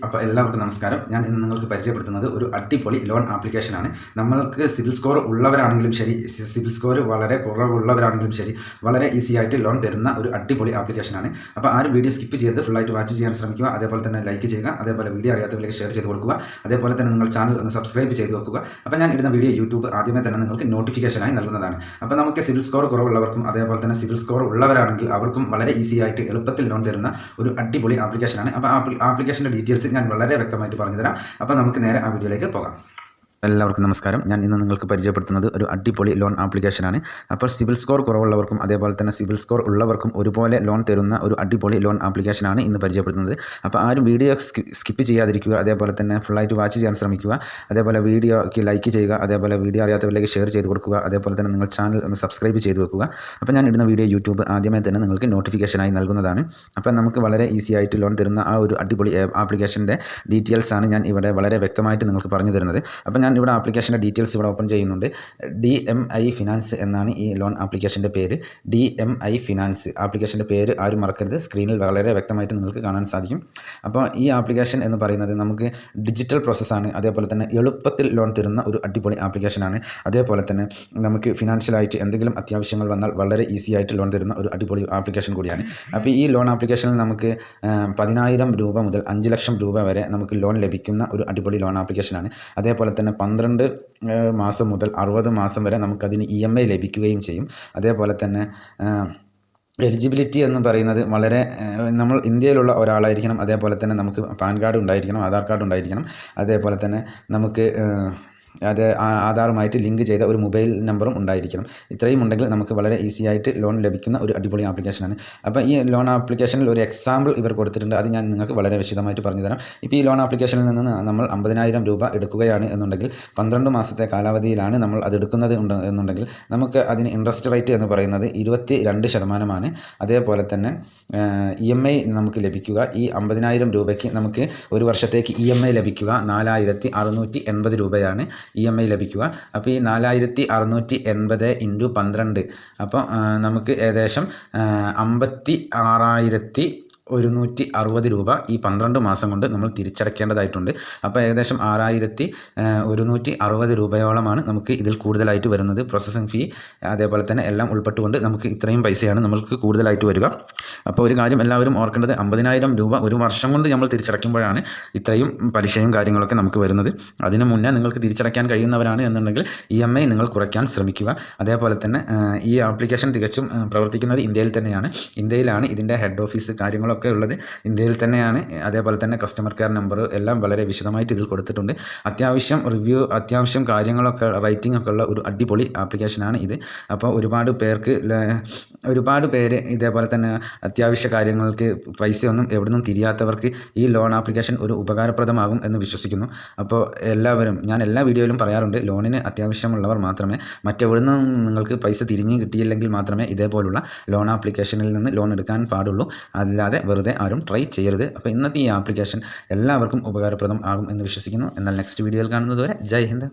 അപ്പോൾ എല്ലാവർക്കും നമസ്കാരം. ഞാൻ ഇന്ന് നിങ്ങൾക്ക് പരിചയപ്പെടുത്തുന്നത് ഒരു അടിപൊളി ലോൺ ആപ്ലിക്കേഷനാണ്. നമ്മൾക്ക് സിബിൽ സ്കോർ ഉള്ളവരാണെങ്കിലും ശരി, സിബിൽ സ്കോർ വളരെ കുറവുള്ളവരാണെങ്കിലും ശരി, വളരെ ഈസി ആയിട്ട് ലോൺ തരുന്ന ഒരു അടിപൊളി ആപ്ലിക്കേഷനാണ്. അപ്പോൾ ആരും വീഡിയോ സ്കിപ്പ് ചെയ്ത് ഫുള്ളായിട്ട് വാച്ച് ചെയ്യാൻ ശ്രമിക്കുക. അതേപോലെ തന്നെ ലൈക്ക് ചെയ്യുക, അതേപോലെ വീഡിയോ അറിയാത്തവരിലേക്ക് ഷെയർ ചെയ്ത് കൊടുക്കുക. അതേപോലെ തന്നെ നിങ്ങൾ ചാനൽ ഒന്ന് സബ്സ്ക്രൈബ് ചെയ്ത് വെക്കുക. അപ്പോൾ ഞാൻ ഇടുന്ന വീഡിയോ യൂട്യൂബ് ആദ്യമേ തന്നെ നിങ്ങൾക്ക് നോട്ടിഫിക്കേഷനായി നൽകുന്നതാണ്. അപ്പോൾ നമുക്ക് സിബിൽ സ്കോർ കുറവുള്ളവർക്കും അതേപോലെ തന്നെ സിബിൽ സ്കോർ ഉള്ളവരാണെങ്കിൽ അവർക്കും വളരെ ഈസി ആയിട്ട് എളുപ്പത്തിൽ ലോൺ തരുന്ന ഒരു അടിപൊളി ആപ്ലിക്കേഷനാണ്. അപ്പോൾ ആപ്ലിക്കേഷൻ്റെ ഡീറ്റെയിൽസ് ഞാൻ വളരെ വ്യക്തമായിട്ട് പറഞ്ഞു തരാം. അപ്പോൾ നമുക്ക് നേരെ ആ വീഡിയോയിലേക്ക് പോകാം. എല്ലാവർക്കും നമസ്കാരം. ഞാൻ ഇന്ന് നിങ്ങൾക്ക് പരിചയപ്പെടുത്തുന്നത് ഒരു അടിപൊളി ലോൺ ആപ്ലിക്കേഷനാണ്. അപ്പോൾ സിബിൽ സ്കോർ കുറവുള്ളവർക്കും അതേപോലെ തന്നെ സിബിൽ സ്കോർ ഉള്ളവർക്കും ഒരുപോലെ ലോൺ തരുന്ന ഒരു അടിപൊളി ലോൺ ആപ്ലിക്കേഷനാണ് ഇന്ന് പരിചയപ്പെടുത്തുന്നത്. അപ്പോൾ ആരും വീഡിയോ സ്കിപ്പ് ചെയ്യാതിരിക്കുക, അതേപോലെ തന്നെ ഫുള്ളായിട്ട് വാച്ച് ചെയ്യാൻ ശ്രമിക്കുക. അതേപോലെ വീഡിയോക്ക് ലൈക്ക് ചെയ്യുക, അതേപോലെ വീഡിയോ അറിയാത്തവരിലേക്ക് ഷെയർ ചെയ്ത് കൊടുക്കുക. അതേപോലെ തന്നെ നിങ്ങൾ ചാനൽ ഒന്ന് സബ്സ്ക്രൈബ് ചെയ്ത് വെക്കുക. അപ്പോൾ ഞാൻ ഇടുന്ന വീഡിയോ യൂട്യൂബ് ആദ്യമേ തന്നെ നിങ്ങൾക്ക് നോട്ടിഫിക്കേഷനായി നൽകുന്നതാണ്. അപ്പോൾ നമുക്ക് വളരെ ഈസി ആയിട്ട് ലോൺ തരുന്ന ആ ഒരു അടിപൊളി ആപ്ലിക്കേഷൻ്റെ ഡീറ്റെയിൽസാണ് ഞാൻ ഇവിടെ വളരെ വ്യക്തമായിട്ട് നിങ്ങൾക്ക് പറഞ്ഞു തരുന്നത്. അപ്പോൾ ഞാൻ ഇവിടെ ആപ്ലിക്കേഷൻ്റെ ഡീറ്റെയിൽസ് ഇവിടെ ഓപ്പൺ ചെയ്യുന്നുണ്ട്. DMI ഫിനാൻസ് എന്നാണ് ഈ ലോൺ ആപ്ലിക്കേഷൻ്റെ പേര്. DMI ഫിനാൻസ് ആപ്ലിക്കേഷൻ്റെ പേര് ആരും മറക്കരുത്. സ്ക്രീനിൽ വളരെ വ്യക്തമായിട്ട് നിങ്ങൾക്ക് കാണാൻ സാധിക്കും. അപ്പോൾ ഈ ആപ്ലിക്കേഷൻ എന്ന് പറയുന്നത് നമുക്ക് ഡിജിറ്റൽ പ്രോസസ്സാണ്. അതേപോലെ തന്നെ എളുപ്പത്തിൽ ലോൺ തരുന്ന ഒരു അടിപൊളി ആപ്ലിക്കേഷനാണ്. അതേപോലെ തന്നെ നമുക്ക് ഫിനാൻഷ്യലായിട്ട് എന്തെങ്കിലും അത്യാവശ്യങ്ങൾ വന്നാൽ വളരെ ഈസി ആയിട്ട് ലോൺ തരുന്ന ഒരു അടിപൊളി ആപ്ലിക്കേഷൻ കൂടിയാണ്. അപ്പോൾ ഈ ലോൺ ആപ്ലിക്കേഷനിൽ നമുക്ക് 10,000 രൂപ മുതൽ 5 ലക്ഷം രൂപ വരെ നമുക്ക് ലോൺ ലഭിക്കുന്ന ഒരു അടിപൊളി ലോൺ ആപ്ലിക്കേഷനാണ്. അതേപോലെ തന്നെ 12 മാസം മുതൽ 60 മാസം വരെ നമുക്കതിന് EMI ലഭിക്കുകയും ചെയ്യും. അതേപോലെ തന്നെ എലിജിബിലിറ്റി എന്ന് പറയുന്നത് വളരെ നമ്മൾ ഇന്ത്യയിലുള്ള ഒരാളായിരിക്കണം. അതേപോലെ തന്നെ നമുക്ക് പാൻ കാർഡ് ഉണ്ടായിരിക്കണം, ആധാർ കാർഡ് ഉണ്ടായിരിക്കണം. അതേപോലെ തന്നെ നമുക്ക് ആധാറുമായിട്ട് ലിങ്ക് ചെയ്ത ഒരു മൊബൈൽ നമ്പറും ഉണ്ടായിരിക്കണം. ഇത്രയും ഉണ്ടെങ്കിൽ നമുക്ക് വളരെ ഈസി ആയിട്ട് ലോൺ ലഭിക്കുന്ന ഒരു അടിപൊളി ആപ്ലിക്കേഷനാണ്. അപ്പോൾ ഈ ലോൺ ആപ്ലിക്കേഷനിൽ ഒരു എക്സാമ്പിൾ ഇവർ കൊടുത്തിട്ടുണ്ട്. അത് ഞാൻ നിങ്ങൾക്ക് വളരെ വിശദമായിട്ട് പറഞ്ഞു തരാം. ഇപ്പോൾ ഈ ലോൺ ആപ്ലിക്കേഷനിൽ നിന്ന് നമ്മൾ 50,000 രൂപ എടുക്കുകയാണ് എന്നുണ്ടെങ്കിൽ 12 മാസത്തെ കാലാവധിയിലാണ് നമ്മൾ അത് എടുക്കുന്നത് എന്നുണ്ടെങ്കിൽ നമുക്ക് അതിന് ഇൻട്രസ്റ്റ് റേറ്റ് എന്ന് പറയുന്നത് 22%. അതേപോലെ തന്നെ EMI നമുക്ക് ലഭിക്കുക ഈ 50,000 രൂപയ്ക്ക് നമുക്ക് ഒരു വർഷത്തേക്ക് EMI ലഭിക്കുക 4,680 രൂപയാണ് EMI ലഭിക്കുക. അപ്പോൾ ഈ 4,680 × 12 അപ്പോൾ നമുക്ക് ഏകദേശം 56,160 രൂപ ഈ 12 മാസം കൊണ്ട് നമ്മൾ തിരിച്ചടയ്ക്കേണ്ടതായിട്ടുണ്ട്. അപ്പോൾ ഏകദേശം 6,160 രൂപയോളമാണ് നമുക്ക് ഇതിൽ കൂടുതലായിട്ട് വരുന്നത്. പ്രോസസ്സിംഗ് ഫീ അതേപോലെ തന്നെ എല്ലാം ഉൾപ്പെട്ടുകൊണ്ട് നമുക്ക് ഇത്രയും പൈസയാണ് നമ്മൾക്ക് കൂടുതലായിട്ട് വരിക. അപ്പോൾ ഒരു കാര്യം എല്ലാവരും ഓർക്കേണ്ടത് 50,000 രൂപ ഒരു വർഷം കൊണ്ട് നമ്മൾ തിരിച്ചടയ്ക്കുമ്പോഴാണ് ഇത്രയും പലിശയും കാര്യങ്ങളൊക്കെ നമുക്ക് വരുന്നത്. അതിന് മുന്നേ നിങ്ങൾക്ക് തിരിച്ചടയ്ക്കാൻ കഴിയുന്നവരാണ് എന്നുണ്ടെങ്കിൽ EMI നിങ്ങൾ കുറയ്ക്കാൻ ശ്രമിക്കുക. അതേപോലെ തന്നെ ഈ ആപ്ലിക്കേഷൻ തികച്ചും പ്രവർത്തിക്കുന്നത് ഇന്ത്യയിൽ തന്നെയാണ്. ഇന്ത്യയിലാണ് ഇതിൻ്റെ ഹെഡ് ഓഫീസ് കാര്യങ്ങളൊക്കെ ഉള്ളത് ഇന്ത്യയിൽ തന്നെയാണ്. അതേപോലെ തന്നെ കസ്റ്റമർ കെയർ നമ്പർ എല്ലാം വളരെ വിശദമായിട്ട് ഇതിൽ കൊടുത്തിട്ടുണ്ട്. അത്യാവശ്യം റിവ്യൂ അത്യാവശ്യം കാര്യങ്ങളൊക്കെ റേറ്റിംഗ് ഒക്കെ ഉള്ള ഒരു അടിപൊളി ആപ്ലിക്കേഷനാണ് ഇത്. അപ്പോൾ ഒരുപാട് പേര് ഇതേപോലെ തന്നെ അത്യാവശ്യ കാര്യങ്ങൾക്ക് പൈസയൊന്നും എവിടുന്നും തിരിയാത്തവർക്ക് ഈ ലോൺ ആപ്ലിക്കേഷൻ ഒരു ഉപകാരപ്രദമാകും എന്ന് വിശ്വസിക്കുന്നു. അപ്പോൾ എല്ലാവരും ഞാൻ എല്ലാ വീഡിയോയിലും പറയാറുണ്ട്, ലോണിന് അത്യാവശ്യമുള്ളവർ മാത്രമേ മറ്റെവിടുന്നും നിങ്ങൾക്ക് പൈസ തിരിഞ്ഞ് കിട്ടിയില്ലെങ്കിൽ മാത്രമേ ഇതേപോലുള്ള ലോൺ ആപ്ലിക്കേഷനിൽ നിന്ന് ലോൺ എടുക്കാൻ പാടുള്ളൂ. അല്ലാതെ വെറുതെ ആരും ട്രൈ ചെയ്യരുത്. അപ്പോൾ ഇന്നത്തെ ഈ ആപ്ലിക്കേഷൻ എല്ലാവർക്കും ഉപകാരപ്രദം ആകും എന്ന് വിശ്വസിക്കുന്നു. എന്നാൽ നെക്സ്റ്റ് വീഡിയോയിൽ കാണുന്നത് വരെ ജയ് ഹിന്ദ്.